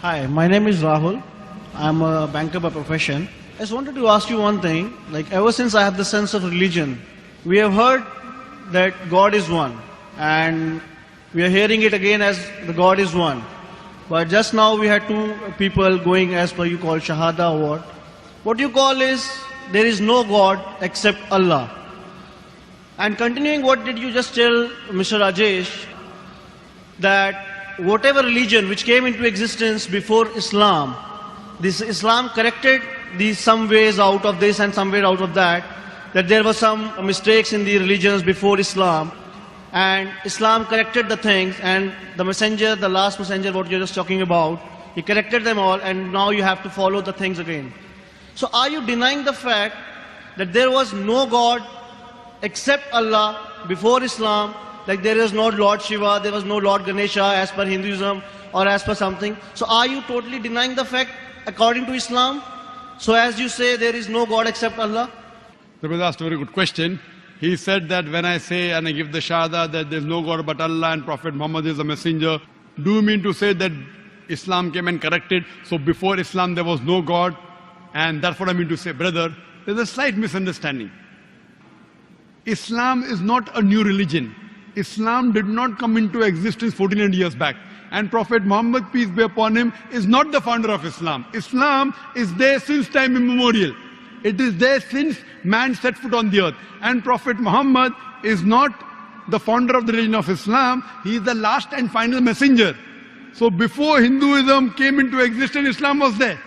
Hi, my name is Rahul. I'm a banker by profession. I just wanted to ask you one thing. Like, ever since I have the sense of religion, we have heard that God is one. And we are hearing it again as the God is one. But just now we had two people going as per you call Shahada or what. What you call is, there is no God except Allah. And continuing what did you just tell Mr. Rajesh, that whatever religion which came into existence before Islam, this Islam corrected these some ways out of this and some way out of that there were some mistakes in the religions before Islam, and Islam corrected the things, and the messenger, the last messenger, what you're just talking about, he corrected them all, and now you have to follow the things again. So are you denying the fact that there was no God except Allah before Islam? Like there is no Lord Shiva, there was no Lord Ganesha as per Hinduism or as per something. So are you totally denying the fact according to Islam? So as you say, there is no God except Allah? The brother asked a very good question. He said that when I say and I give the Shahada that there is no God but Allah and Prophet Muhammad is a messenger, do you mean to say that Islam came and corrected, so before Islam there was no God? And that's what I mean to say. Brother, there's a slight misunderstanding. Islam is not a new religion. Islam did not come into existence 1400 years back. And Prophet Muhammad, peace be upon him, is not the founder of Islam. Islam is there since time immemorial. It is there since man set foot on the earth. And Prophet Muhammad is not the founder of the religion of Islam. He is the last and final messenger. So before Hinduism came into existence, Islam was there.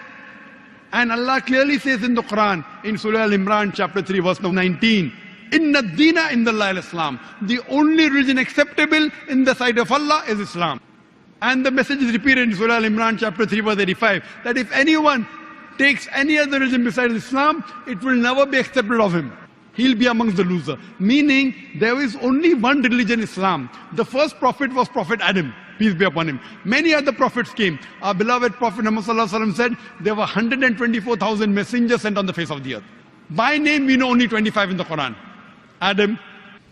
And Allah clearly says in the Quran, in Surah Al-Imran, chapter 3, verse number 19, Inna Dina Indallah al-Islam. The only religion acceptable in the sight of Allah is Islam. And the message is repeated in Surah Al-Imran, chapter 3, verse 85, that if anyone takes any other religion besides Islam, it will never be accepted of him. He'll be amongst the loser. Meaning, there is only one religion, Islam. The first prophet was Prophet Adam, peace be upon him. Many other prophets came. Our beloved Prophet Muhammad said, there were 124,000 messengers sent on the face of the earth. By name, we know only 25 in the Quran. Adam,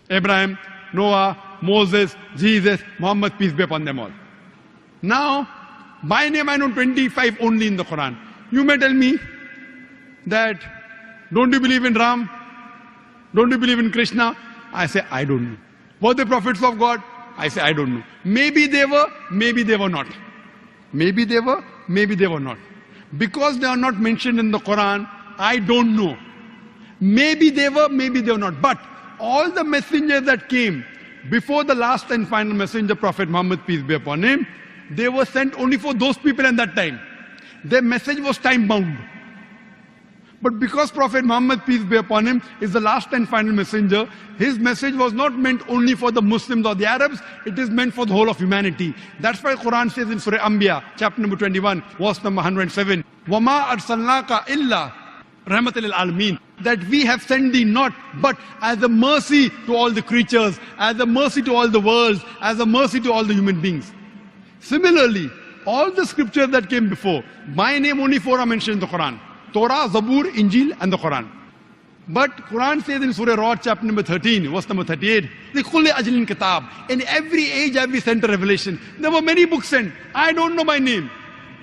Abraham, Noah, Moses, Jesus, Muhammad, peace be upon them all. Now, by name I know 25 only in the Quran. You may tell me that, don't you believe in Ram? Don't you believe in Krishna? I say, I don't know. Were they prophets of God? I say, I don't know. Maybe they were not. Maybe they were not. Because they are not mentioned in the Quran, I don't know. Maybe they were not. But all the messengers that came before the last and final messenger, Prophet Muhammad, peace be upon him, they were sent only for those people at that time. Their message was time-bound. But because Prophet Muhammad, peace be upon him, is the last and final messenger, his message was not meant only for the Muslims or the Arabs, it is meant for the whole of humanity. That's why Quran says in Surah Anbiya, chapter number 21, verse number 107, وَمَا أَرْسَلْنَاكَ إِلَّا رَحْمَةً لِلْعَالَمِينَ, that we have sent thee not, but as a mercy to all the creatures, as a mercy to all the worlds, as a mercy to all the human beings. Similarly, all the scriptures that came before, by name only 4 are mentioned in the Quran. Torah, Zabur, Injil and the Quran. But Quran says in Surah Ra'd, chapter number 13, verse number 38, لِكُلِّ أَجْلٍ كِتَابٍ. In every age have we sent a revelation. There were many books sent. I don't know by name.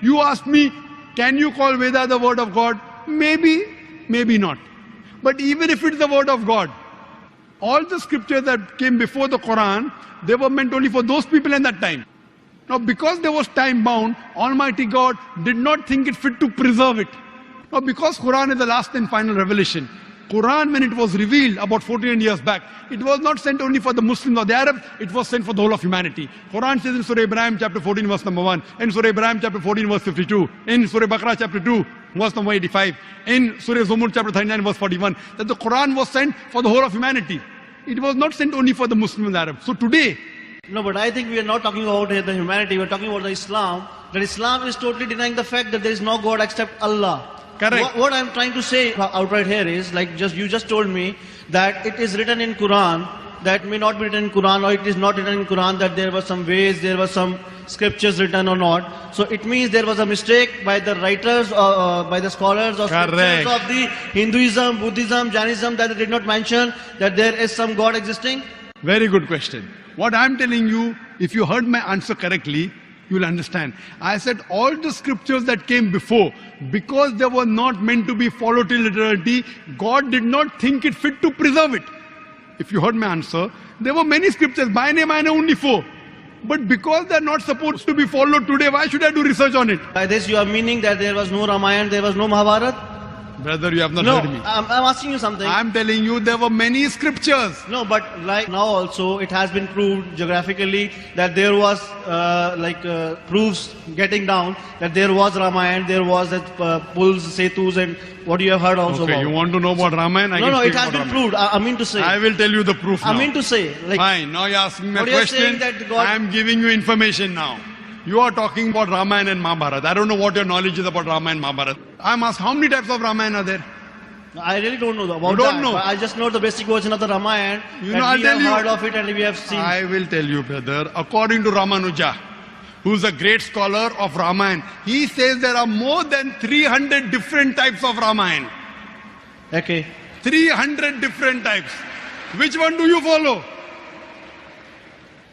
You ask me, can you call Veda the word of God? Maybe, maybe not. But even if it's the word of God, all the scriptures that came before the Quran, they were meant only for those people in that time. Now, because there was time bound, Almighty God did not think it fit to preserve it. Now, because Quran is the last and final revelation, Quran, when it was revealed about 1400 years back, it was not sent only for the Muslims or the Arabs, it was sent for the whole of humanity. Quran says in Surah Ibrahim chapter 14 verse number 1, in Surah Ibrahim chapter 14 verse 52, in Surah Baqarah chapter 2 verse number 85, in Surah Zumur chapter 39 verse 41, that the Quran was sent for the whole of humanity. It was not sent only for the Muslims and the Arabs. So today, no, but I think we are not talking about the humanity, we are talking about the Islam. That Islam is totally denying the fact that there is no God except Allah. Correct. What I'm trying to say outright here is, like you just told me that it is written in Quran, that may not be written in Quran, or it is not written in Quran, that there were some ways, there were some scriptures written or not. So it means there was a mistake by the writers or by the scholars or scriptures of the Hinduism, Buddhism, Jainism, that they did not mention that there is some God existing. Very good question. What I'm telling you, if you heard my answer correctly, you will understand. I said all the scriptures that came before, because they were not meant to be followed till eternity, God did not think it fit to preserve it. If you heard my answer, there were many scriptures. By name I know only 4. But because they are not supposed to be followed today, why should I do research on it? By this you are meaning that there was no Ramayana, there was no Mahabharata? Brother, you have not No, heard me. I'm asking you something. I'm telling you there were many scriptures. No, but like now also it has been proved geographically that there was proofs getting down that there was Ramayana, there was that pulls, setus and what you have heard also Okay, about. you want to know about Ramayana? No, can it speak has about been Ramayana. proved. I mean to say. I will tell you the proof now. I mean to say. Like, Fine, now you're asking me a What you're question. saying that God- I am giving you information now. You are talking about Ramayana and Mahabharata. I don't know what your knowledge is about Ramayana and Mahabharata. I'm asked how many types of Ramayana are there? I really don't know about You don't that. know. But I just know the basic version of the Ramayana. You that know, I'll we tell have you. heard of it and we have seen. I will tell you, brother. According to Ramanuja, who's a great scholar of Ramayana, he says there are more than 300 different types of Ramayana. Okay. 300 different types. Which one do you follow?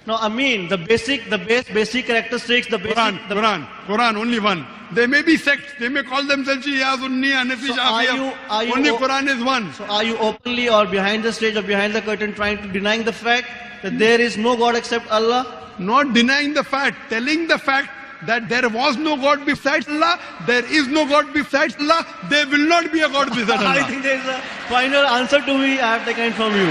No, I mean the basic characteristics, the basic. Quran, only one. They may be sects. They may call themselves Shia, Sunni, Hanafi, So Shafi'i. are you Only o- Quran is one. So are you openly or behind the stage or behind the curtain trying to denying the fact that there is no God except Allah? Not denying the fact, telling the fact that there was no God besides Allah, there is no God besides Allah, there will not be a God besides I Allah. think there is a final answer to me I have taken from you.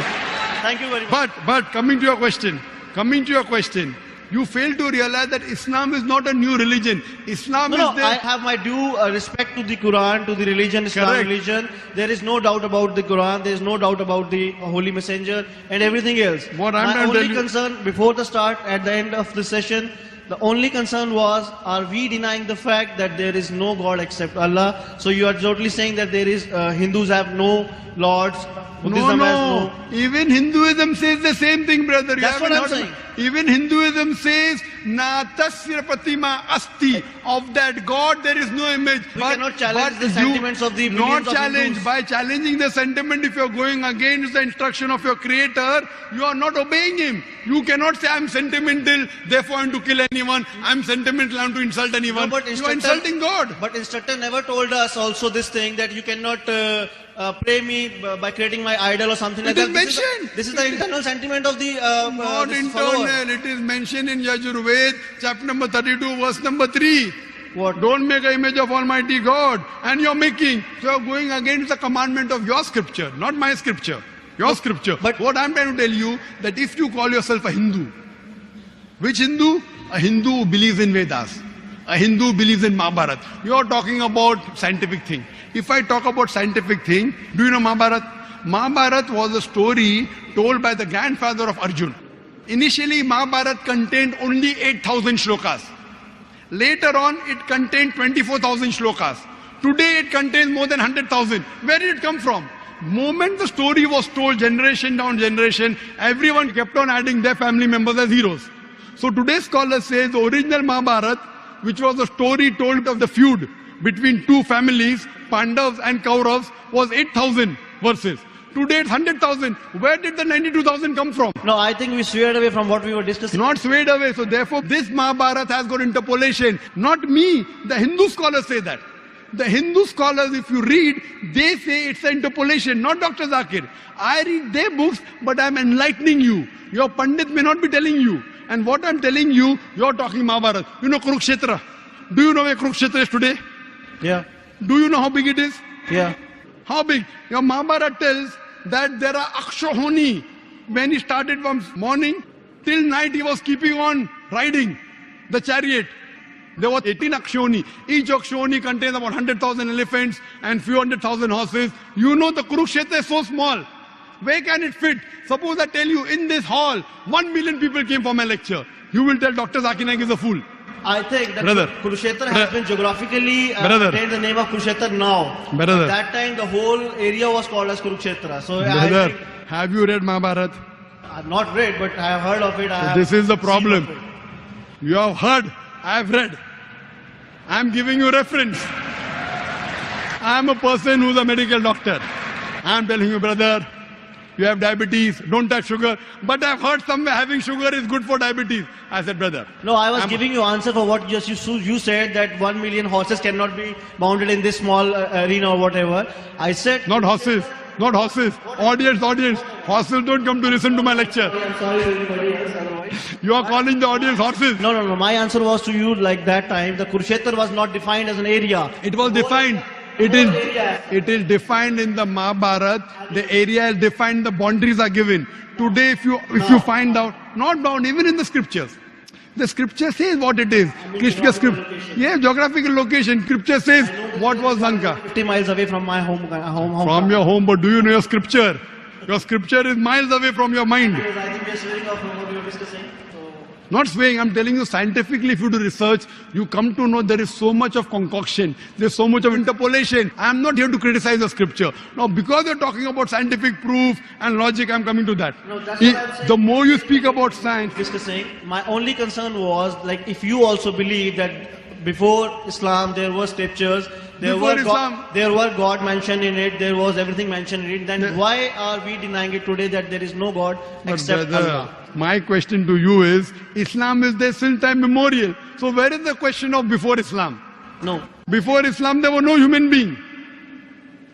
Thank you very much. But coming to your question, you fail to realize that Islam is not a new religion. Islam No, is there. I have my due respect to the Quran, to the religion, Islam Correct. religion. There is no doubt about the Quran. There is no doubt about the Holy Messenger and everything else. What I'm my trying to only tell you- concern before the start, at the end of the session, the only concern was, are we denying the fact that there is no God except Allah? So you are totally saying that there is Hindus have no lords, Buddhism has no. Even Hinduism says the same thing, brother. You That's what haven't I'm heard saying. Even Hinduism says, Na tasya pratima asti. Of that God, there is no image. We cannot challenge the sentiments of the Not millions of challenge. Hindus. By challenging the sentiment, if you're going against the instruction of your creator, you are not obeying him. You cannot say, I'm sentimental, therefore I'm to kill anyone. I'm sentimental, I'm to insult anyone. No, but You are insulting God. But instructor never told us also this thing that you cannot pray me by creating my idol or something like It is that. mentioned. This is the internal sentiment of the Not this internal. follower. It is mentioned in Yajurved, chapter number 32, verse number 3. What? Don't make an image of Almighty God. And you're making. So you're going against the commandment of your scripture, not my scripture. Your scripture. but- what I'm trying to tell you, that if you call yourself a Hindu, which Hindu? A Hindu who believes in Vedas. A Hindu who believes in Mahabharata. You're talking about scientific thing. If I talk about scientific thing, do you know Mahabharata? Mahabharata was a story told by the grandfather of Arjun. Initially, Mahabharata contained only 8,000 shlokas. Later on, it contained 24,000 shlokas. Today, it contains more than 100,000. Where did it come from? Moment the story was told, generation down generation, everyone kept on adding their family members as heroes. So today's scholar says the original Mahabharata, which was a story told of the feud between two families, Pandavas and Kauravas, was 8,000 verses. Today it's 100,000. Where did the 92,000 come from? No, I think we swayed away from what we were discussing. Not swayed away. So therefore, this Mahabharata has got interpolation. Not me. The Hindu scholars say that. The Hindu scholars, if you read, they say it's an interpolation, not Dr. Zakir. I read their books, but I'm enlightening you. Your Pandit may not be telling you. And what I'm telling you, you're talking Mahabharata. You know Kurukshetra. Do you know where Kurukshetra is today? Yeah, Do you know how big it is? yeah. How big? Your Mahabharata tells that there are Akshahoni. When he started from morning till night, he was keeping on riding the chariot. There were 18 Akshoni. Each Akshoni contains about 100,000 elephants and few 100,000 horses. You know the Kurukshetra is so small. Where can it fit? Suppose I tell you in this hall, 1 million people came for my lecture. You will tell Dr. Zakir Naik is a fool. I think that Brother. Kurukshetra has been geographically Brother. attained the name of Kurukshetra now. Brother. At that time, the whole area was called as Kurukshetra. So I Brother, think, have you read Mahabharata? I've not read, but I have heard of it. I have This is the seen problem. of it. You have heard, I have read. I am giving you reference. I am a person who is a medical doctor. I am telling you, brother, you have diabetes, don't touch sugar. But I've heard somewhere having sugar is good for diabetes. I said, brother. No, I was giving you answer for what just you said that 1 million horses cannot be bounded in this small arena or whatever. I said Not horses. Not horses. Audience. Horses don't come to listen to my lecture. I'm sorry to everybody else otherwise. You are calling the audience horses. No. My answer was to you like that time. The Kurukshetra was not defined as an area. It was defined. It is defined in the Mahabharata. The area is defined. The boundaries are given. Today, if you find out, not bound, even in the scriptures. The scripture says what it is. Yeah, geographical location. Scripture says what was Lanka. 50 miles away from my home. From your home, but do you know your scripture? Your scripture is miles away from your mind. Because I think we are swearing off from what we are discussing. So, Not swaying, I'm telling you scientifically, if you do research, you come to know there is so much of concoction, there's so much of interpolation. I'm not here to criticize the scripture. Now, because you're talking about scientific proof and logic, I'm coming to that. No, that's what I'm saying. The more you speak about science, discussing. My only concern was like if you also believe that before Islam there were scriptures, there Before were Islam- there were God mentioned in it, there was everything mentioned in it. Then why are we denying it today that there is no God but except brother, Allah? my question to you is, Islam is there since time immemorial. So where is the question of before Islam? No. Before Islam, there were no human being.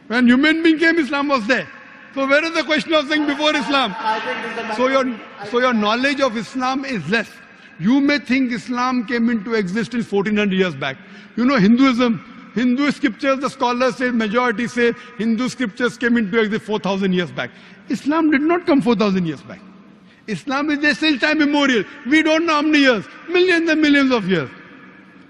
When human being came, Islam was there. So where is the question of saying before Islam? I think this is the So your knowledge of Islam is less. You may think Islam came into existence 1400 years back. You know Hinduism, Hindu scriptures, the scholars say, majority say, Hindu scriptures came into existence 4,000 years back. Islam did not come 4,000 years back. Islam is there since time immemorial. We don't know how many years, millions and millions of years.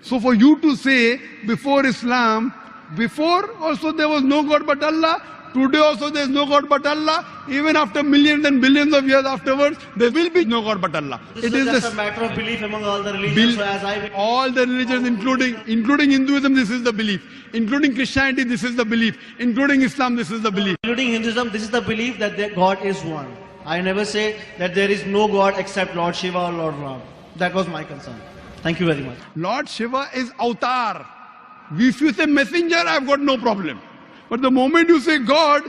So for you to say before Islam, before also there was no God but Allah, today also there is no God but Allah, even after millions and billions of years afterwards, there will be no God but Allah. This is just a matter of belief among all the religions. So as I All the religions, including Hinduism, this is the belief. Including Christianity, this is the belief. Including Islam, this is the belief. including Hinduism, this is the belief that God is one. I never say that there is no God except Lord Shiva or Lord Ram. That was my concern. Thank you very much. Lord Shiva is avatar. If you say messenger, I've got no problem. But the moment you say God,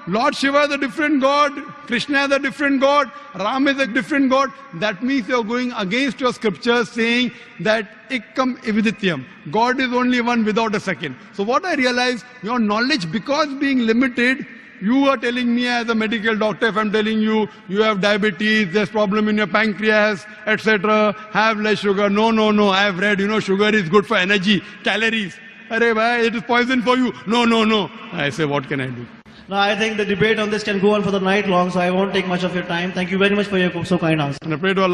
Lord Shiva is a different God, Krishna is a different God, Ram is a different God, that means you're going against your scriptures saying that Ikkam Evidityam. God is only one without a second. So what I realize, your knowledge, because being limited, you are telling me as a medical doctor, if I'm telling you, you have diabetes, there's problem in your pancreas, etc., have less sugar. No, I have read, sugar is good for energy, calories. Arey bhai, it is poison for you. No. I say, what can I do? Now I think the debate on this can go on for the night long, so I won't take much of your time. Thank you very much for your so kind answer. And I pray to Allah.